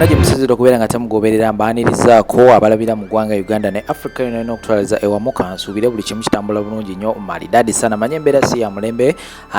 mwena gye musizira okubeera nga temugoberera mbaanirizaako abalabira mu ggwanga Uganda ne Africa yonna okutwaliza ewamu kansuubire buli kimu kitambula bulungi nnyo malidadi sana. Manye embeera si ya mulembe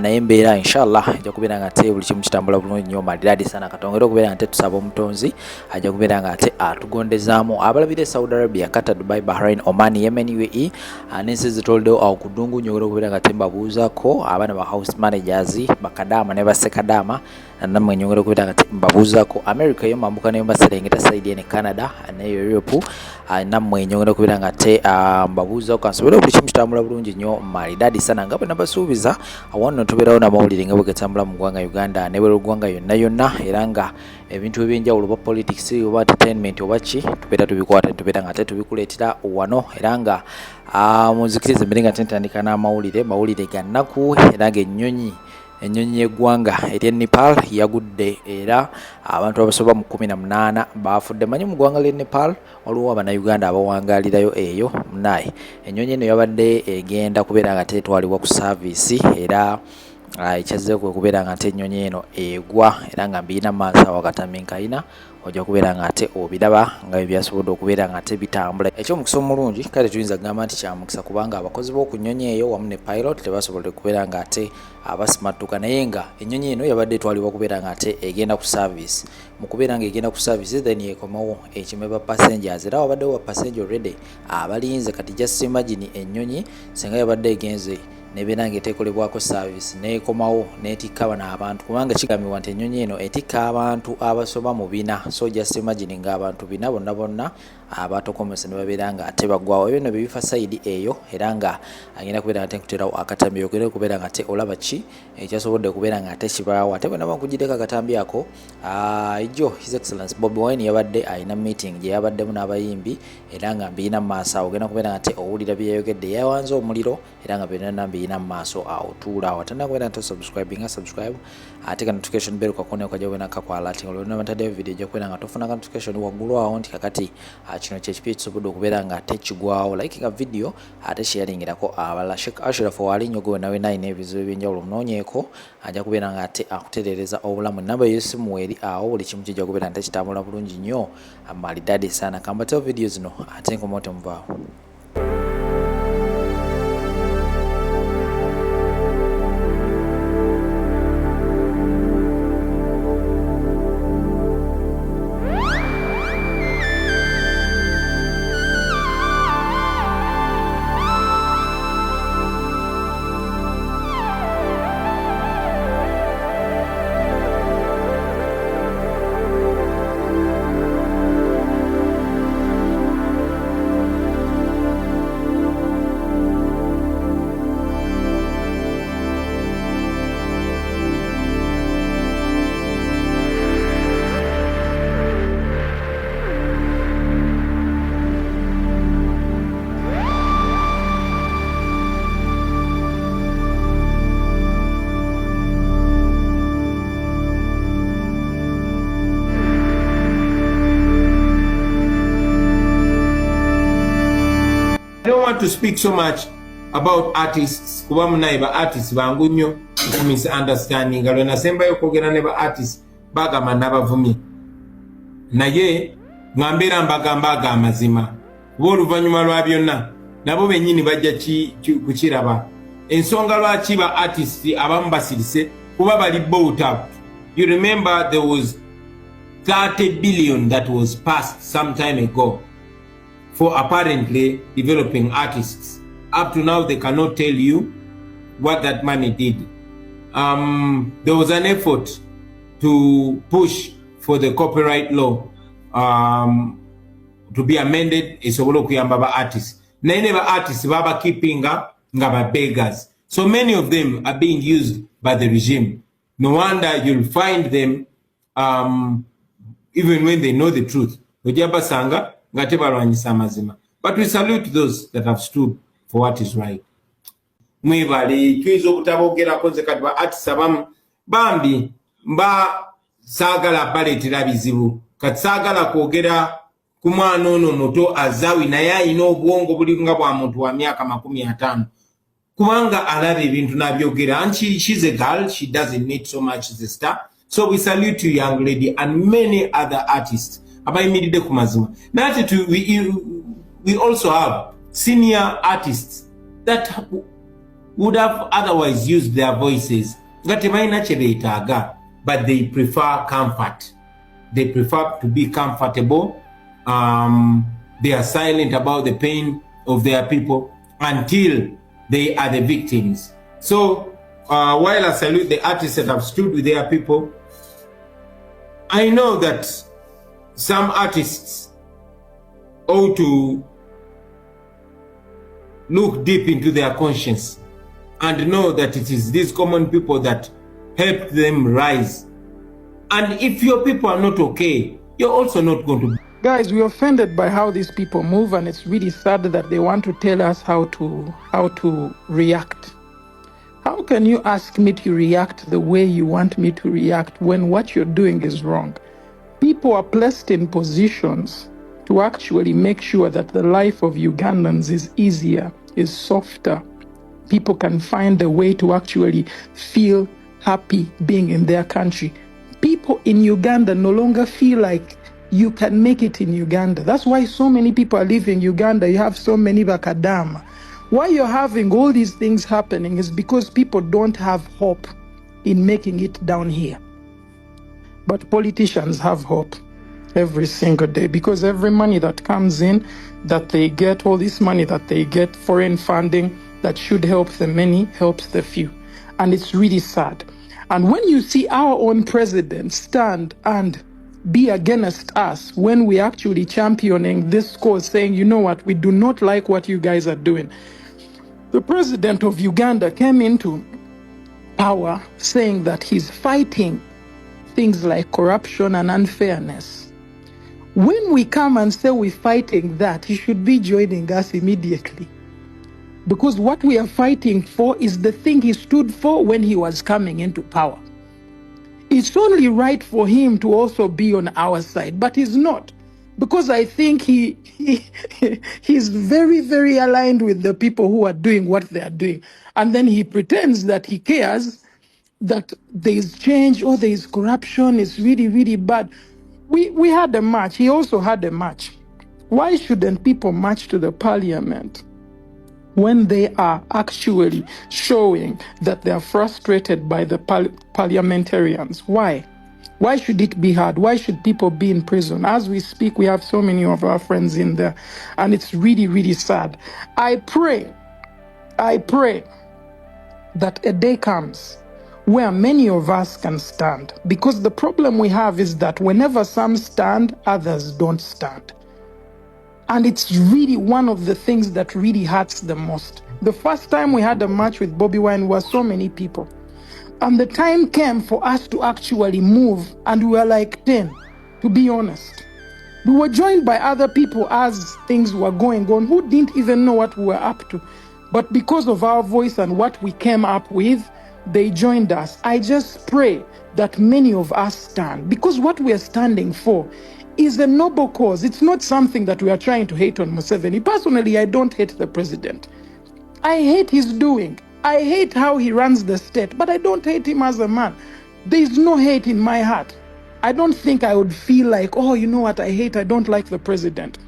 naye embeera inshallah ajja kubeera nga ate buli kimu kitambula bulungi nnyo malidadi sana. Katongere okubeera nga ate tusaba omutonzi ajja kubeera nga ate atugondezaamu abalabira e Saudi Arabia, Qatar, Dubai, Bahrain, Oman, Yemen, UAE n'ensi zitoldewo awo ku ddungu nyogera okubeera nga tembabuuzaako abaana ba house managers bakadaama ne bassekadaama namwe nyongera okubeera nga tembabuuzaako America yo mambuka nayo baserengeta side ne Canada ne Europe namwe nyongera okubeera nga te mbabuuzaako kansobole buli kimu kitambula bulungi nnyo malidadi sana nga bwe nabasuubiza awanno tubeerawo n'amawulire nga bwe gatambula mu ggwanga Uganda ne bwe ggwanga yonna yonna era nga ebintu ebyenjawulo oba politics oba entertainment oba ki tubeera tubikwata tubeera nga ate tubikuleetera wano era nga muzikirize mbere nga tentandika n'amawulire mawulire ga nnaku era nga Enyonyi y'eggwanga erya Nepal yagudde era abantu abasoba mu 18 bafudde. Manyi mu ggwanga ly'e Nepal waliwo Abannayuganda abawangalirayo eyo munaye. Enyonyi eno yabadde egenda kubeera nga tetwalibwa ku service era ekyazzeko kwe kubeera nga ate ennyonyi eno egwa era nga mbiina maaso awakataminkaina ojja kubeera nga ate obiraba nga byasobodde okubeera nga ate bitambula. Ekyomukisa omulungi kale tuyinza kugamba nti kyamukisa kubanga abakozi b'oku nnyonyi eyo wamu ne pilot tebasobodde kubeera nga ate abasimattuka naye nga ennyonyi eno yabadde etwalibwa kubeera nga ate egenda ku service. Mu kubeera nga egenda ku service then yekomawo ekime ba passengers era wabaddewo ba passenger already abalinze kati just imagine ennyonyi senga yabadde egenze nebeera nga eteekolebwako service neekomawo neetikka bano abantu kubanga kigambibwa nti ennyonyi eno etikka abantu abasoba mu 4 so just imagine nga abantu 4 bonna abatokomese ne babeera nga ate baggwawo ebyo bifa side eyo era nga agenda kubeera nga tenkuterawo akatambi ogenda kubeera nga ate olaba ki ekyasobodde kubeera nga ate kibaawo ate bwe naba nkugireko akatambi ako jo His Excellency Bobi Wine yabadde alina meeting gye yabaddemu n'abayimbi era nga mbiina mu maaso awo ogenda kubeera nga ate owulira bye yayogedde yawanze omuliro era nga byonna mbiina mu maaso awo tuula awo atandika kubeera nti subscribe ate ka notification bell kakone kajja kubeera kakwala ati olwonna bataddeyo video ejja kubeera nga tofuna ka notification waggulu awo nti kakati kino kyekipi kisobodde okubeera nga ate kigwawo like nga video ate sharingirako abalala. Sheikh Ashraf wali nnyo gwe nawe nayina ebizibu ebyenjawulo munoonyeeko ajja kubeera nga ate akutereereza obulamu. Namba y'essimu weri awo buli kimu kijja kubeera nti kitambula bulungi nnyo amalidadi sana. Kambateo video zino ate nkomote muvaawo. I don't want to speak so much about artists kuba munaye ba artists bangu nnyo misunderstanding alwo nasembayo kwogera ne ba artists bagamba n'abavumye naye ngambera mbagamba amazima bo oluvannyuma lwa byonna nabo bennyini bajja kukiraba ensonga lwaki ba artists abamu basirise kuba bali bought up. You remember there was 30 billion that was passed some time ago for apparently developing artists. Up to now, they cannot tell you what that money did. There was an effort to push for the copyright law to be amended. Esobola okuyamba ba artists. Naye ba artists baba keeping nga ba beggars. So many of them are being used by the regime. No wonder you'll find them even when they know the truth. Ojabasanga ngate balwanyisa amazima. But we salute those that have stood for what is right. Mwebali tuizo kutabogera konze kati ba artists abamu bambi mba sagala baletera bizibu kati sagala kwogera ku mwana ono muto azawi naye alina obwongo buli nga bwa muntu wa myaka 50 kubanga alaba ebintu nabyogera. And she's a girl, she doesn't need so much the star. So we salute you, young lady, and many other artists. We also have senior artists that would have otherwise used their voices, but they prefer comfort. They prefer to be comfortable. They are silent about the pain of their people until they are the victims. So while I salute the artists that have stood with their people, I know that some artists ought to look deep into their conscience and know that it is these common people that helped them rise. And if your people are not okay, you're also not going to. Guys, we're offended by how these people move, and it's really sad that they want to tell us how to react. How can you ask me to react the way you want me to react when what you're doing is wrong? People are placed in positions to actually make sure that the life of Ugandans is easier, is softer. People can find a way to actually feel happy being in their country. People in Uganda no longer feel like you can make it in Uganda. That's why so many people are leaving Uganda. You have so many bakadama. Why you're having all these things happening is because people don't have hope in making it down here. But politicians have hope every single day, because every money that comes in, that they get, all this money that they get, foreign funding that should help the many, helps the few. And it's really sad. And when you see our own president stand and be against us when we actually championing this cause, saying, you know what, we do not like what you guys are doing. The president of Uganda came into power saying that he's fighting things like corruption and unfairness. When we come and say we're fighting that, he should be joining us immediately. Because what we are fighting for is the thing he stood for when he was coming into power. It's only right for him to also be on our side, but he's not. Because I think he's very, very aligned with the people who are doing what they are doing. And then he pretends that he cares, that there is change or there is corruption. It's really, really bad. We had a march. He also had a march. Why shouldn't people march to the parliament when they are actually showing that they are frustrated by the parliamentarians? Why? Why should it be hard? Why should people be in prison? As we speak, we have so many of our friends in there, and it's really, really sad. I pray that a day comes where many of us can stand, because the problem we have is that whenever some stand, others don't stand. And it's really one of the things that really hurts the most. The first time we had a match with Bobby Wine was so many people. And the time came for us to actually move, and we were like 10, to be honest. We were joined by other people as things were going on who didn't even know what we were up to. But because of our voice and what we came up with, they joined us. I just pray that many of us stand, because what we are standing for is a noble cause. It's not something that we are trying to hate on Museveni. Personally, I don't hate the president. I hate his doing. I hate how he runs the state, but I don't hate him as a man. There is no hate in my heart. I don't think I would feel like, oh, you know what, I don't like the president.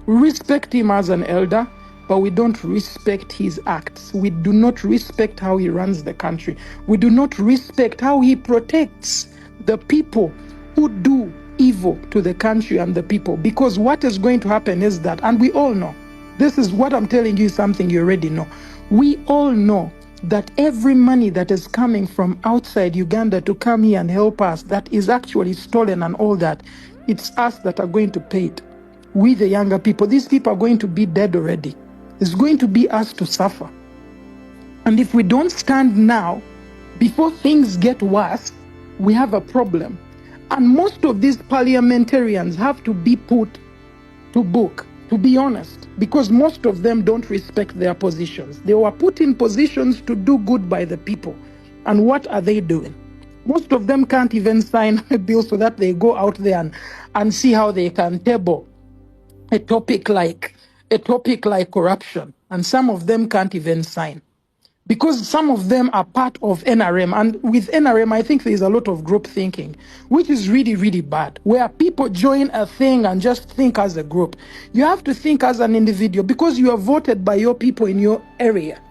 We respect him as an elder, but we don't respect his acts. We do not respect how he runs the country. We do not respect how he protects the people who do evil to the country and the people. Because what is going to happen is that, and we all know, this is what I'm telling you, something you already know. We all know that every money that is coming from outside Uganda to come here and help us, that is actually stolen and all that, it's us that are going to pay it. We, the younger people, these people are going to be dead already. It's going to be us to suffer. And if we don't stand now, before things get worse, we have a problem. And most of these parliamentarians have to be put to book, to be honest, because most of them don't respect their positions. They were put in positions to do good by the people. And what are they doing? Most of them can't even sign a bill so that they go out there and see how they can table a topic like corruption. And some of them can't even sign. because some of them are part of NRM. And with NRM, I think there's a lot of group thinking, which is really, really bad, where people join a thing and just think as a group. You have to think as an individual because you are voted by your people in your area.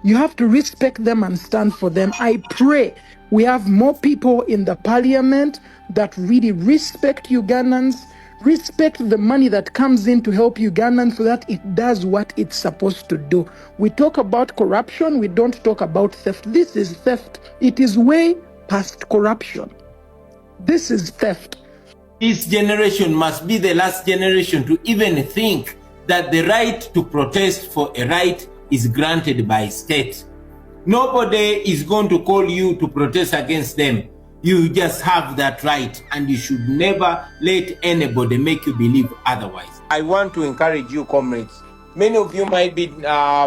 You have to respect them and stand for them. I pray we have more people in the parliament that really respect Ugandans, respect the money that comes in to help Ugandans so that it does what it's supposed to do. We talk about corruption, we don't talk about theft. This is theft. It is way past corruption. This is theft. This generation must be the last generation to even think that the right to protest for a right is granted by state. Nobody is going to call you to protest against them. You just have that right, and you should never let anybody make you believe otherwise. I want to encourage you, comrades. Many of you might be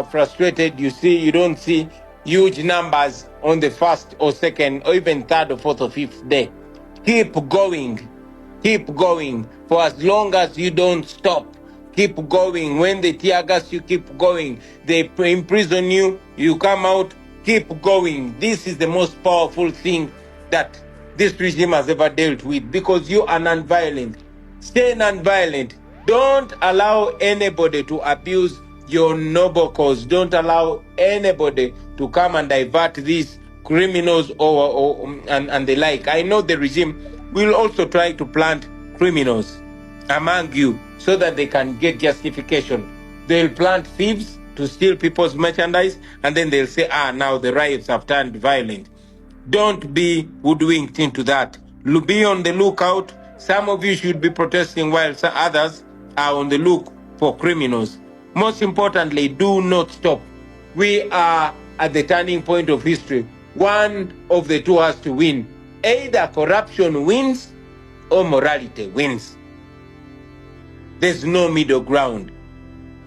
frustrated. You don't see huge numbers on the first or second or even third or fourth or fifth day. Keep going. Keep going for as long as you don't stop. Keep going. When they tear gas, you keep going. They imprison you, you come out, keep going. This is the most powerful thing that this regime has ever dealt with, because you are non-violent. Stay non-violent. Don't allow anybody to abuse your noble cause. Don't allow anybody to come and divert these criminals and the like. I know the regime will also try to plant criminals among you so that they can get justification. They'll plant thieves to steal people's merchandise, and then they'll say, now the riots have turned violent. Don't be hoodwinked into that. Be on the lookout. Some of you should be protesting while some others are on the look for criminals. Most importantly, do not stop. We are at the turning point of history. One of the two has to win. Either corruption wins or morality wins. There's no middle ground.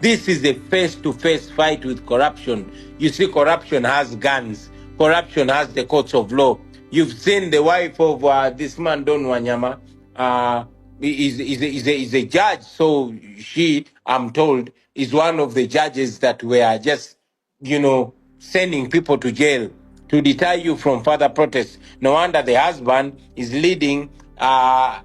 This is a face-to-face fight with corruption. You see, corruption has guns. Corruption has the courts of law. You've seen the wife of this man, Don Wanyama, is a judge. So she, I'm told, is one of the judges that were just, sending people to jail to deter you from further protests. No wonder the husband is leading a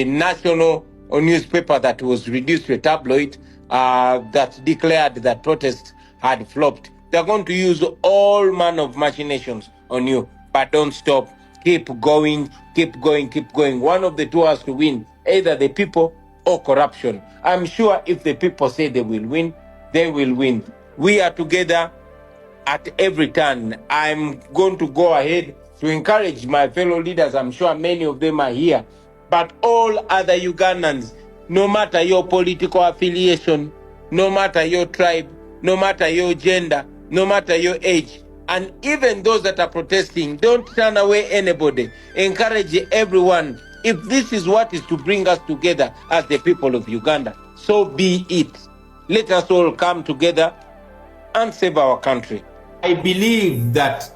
national newspaper that was reduced to a tabloid that declared that protests had flopped. They're going to use all manner of machinations on you, but don't stop. Keep going, keep going, keep going. One of the two has to win, either the people or corruption. I'm sure if the people say they will win, they will win. We are together at every turn. I'm going to go ahead to encourage my fellow leaders. I'm sure many of them are here. But all other Ugandans, no matter your political affiliation, no matter your tribe, no matter your gender, no matter your age, and even those that are protesting, don't turn away anybody. Encourage everyone. If this is what is to bring us together as the people of Uganda, so be it. Let us all come together and save our country. I believe that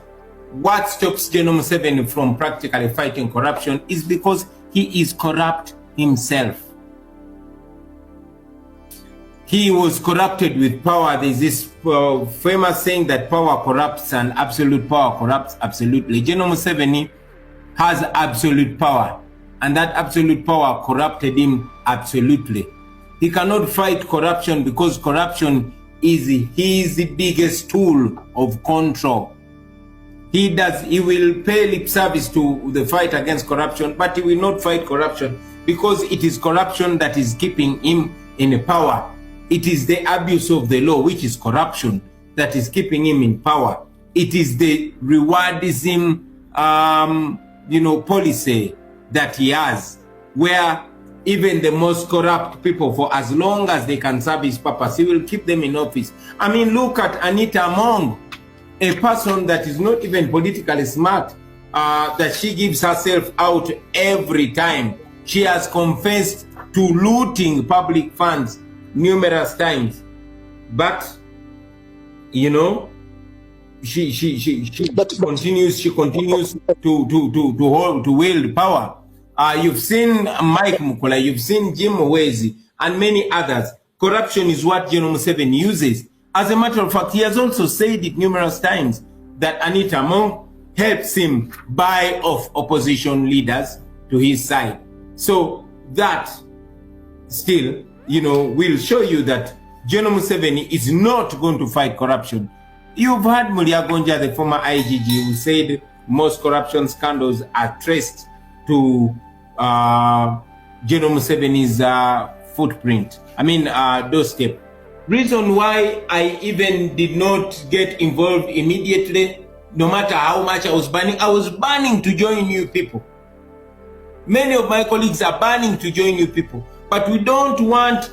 what stops General Museveni from practically fighting corruption is because he is corrupt himself. He was corrupted with power. There's this famous saying that power corrupts and absolute power corrupts absolutely. General Museveni has absolute power, and that absolute power corrupted him absolutely. He cannot fight corruption because corruption is his biggest tool of control. He will pay lip service to the fight against corruption, but he will not fight corruption because it is corruption that is keeping him in power. It is the abuse of the law, which is corruption, that is keeping him in power. It is the rewardism, policy that he has, where even the most corrupt people, for as long as they can serve his purpose, he will keep them in office. I mean, look at Anita Among, a person that is not even politically smart, that she gives herself out every time. She has confessed to looting public funds numerous times, but she continues to wield power. You've seen Mike Mukula, you've seen Jim Owezi, and many others. Corruption is what General Museveni uses. As a matter of fact, he has also said it numerous times that Anita Among helps him buy off opposition leaders to his side. So that still, will show you that General Museveni is not going to fight corruption. You've heard Mulyagonja, the former IGG, who said most corruption scandals are traced to General Museveni's footprint. Doorstep. Reason why I even did not get involved immediately, no matter how much I was banning to join new people. Many of my colleagues are banning to join new people, but we don't want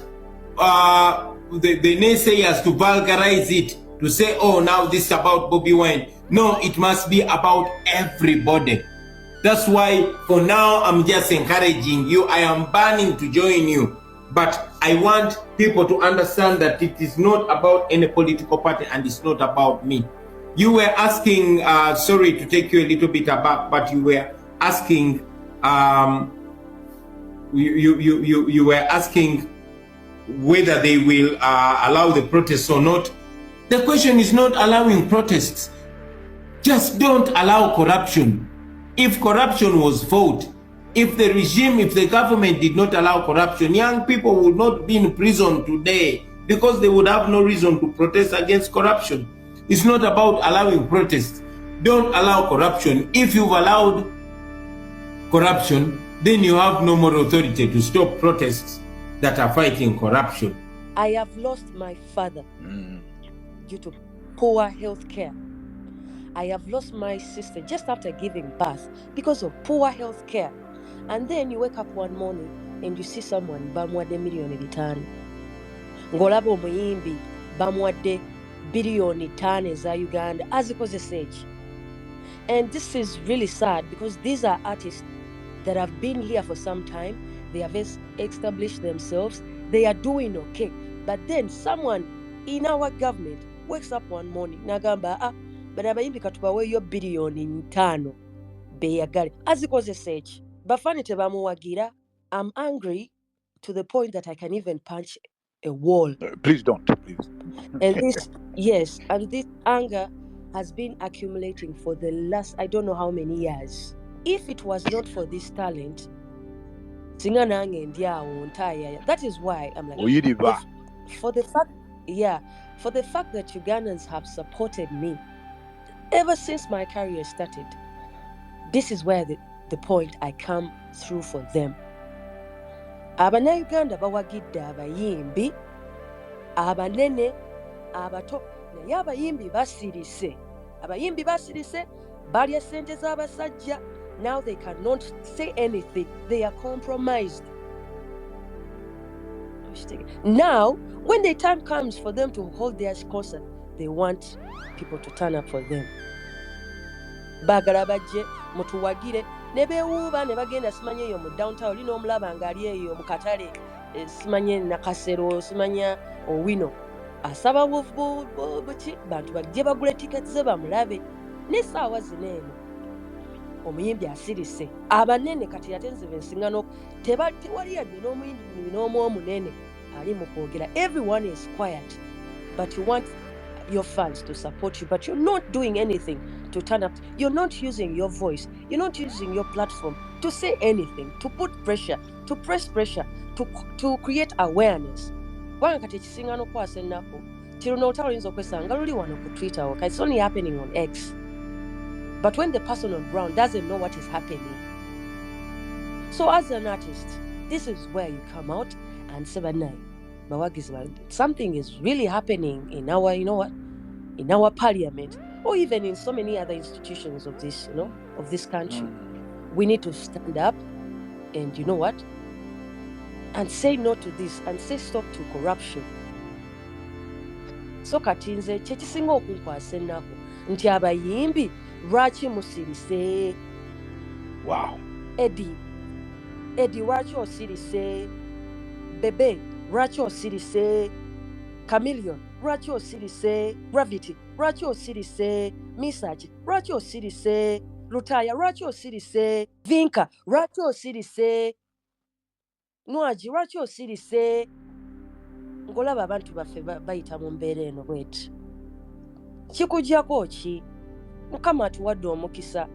the naysayers to vulgarize it, to say, oh, now this is about Bobby Wine. No, it must be about everybody. That's why for now I'm just encouraging you. I am banning to join you, but I want people to understand that it is not about any political party and it's not about me. You were asking, sorry to take you a little bit aback, but you were asking, you were asking whether they will allow the protests or not. The question is not allowing protests. Just don't allow corruption. If corruption was fought, if the government did not allow corruption, young people would not be in prison today because they would have no reason to protest against corruption. It's not about allowing protests. Don't allow corruption. If you've allowed corruption, then you have no more authority to stop protests that are fighting corruption. I have lost my father due to poor health care. I have lost my sister just after giving birth because of poor health care. And then you wake up one morning and you see someone bamwadde million 5. Ngolaba omuyimbi bamwadde billion 5 eza Uganda azikozesa eki. And this is really sad because these are artists that have been here for some time. They have established themselves. They are doing okay. But then someone in our government wakes up one morning nagamba but abayimbi katubaweeyo billion 5 beyagale azikozesa eki. Bafani tebamuwagira. I'm angry to the point that I can even punch a wall. Please don't, please. And this anger has been accumulating for the last I don't know how many years. If it was not for this talent, that is why I'm like, for the fact that Ugandans have supported me ever since my career started. This is where the point I come through for them. Abannayuganda bawagidde abayimbi abanene abato naye abayimbi basirise balya sente z'abasajja. Now they cannot say anything. They are compromised. Now when the time comes for them to hold their concert, they want people to turn up for them. Bagala bajje mutuwagire ne beewuuba ne bagenda simanye eyo mu downtown lino omulaba ngaali eyo mu katale simanye nakasero simanya owino asaba buki bantu bajje bagule tickets ze bamulabe n'essaawa zino eno omuyimbi asirise abanene kati yatenze bensingano tewali yadde n'omuyimbi n'omu omunene ali mu kwogera. Everyone is quiet, but you want your fans to support you, but you're not doing anything to turn up. You're not using your voice. You're not using your platform to say anything, to put pressure, to press pressure, to create awareness. It's only happening on X. But when the person on ground doesn't know what is happening. So as an artist, this is where you come out and say, something is really happening in our, in our parliament, or even in so many other institutions of this, of this country. We need to stand up and and say no to this and say stop to corruption. So katinze kyekisinga okunkwasa ennaku nti abayimbi lwaki musirise? Wow. Eddie lwaki osirise? Bebe lwaki osirise? Chameleon lwaki osirise? Gravity lwaki osirise? Misaki lwaki osirise? Lutaya lwaki osirise? Vinka lwaki osirise? Nwaji lwaki osirise? ng'olaba abantu baffe bayita mu mbeera eno bweti kikujjako ki? Mukama atuwadde omukisa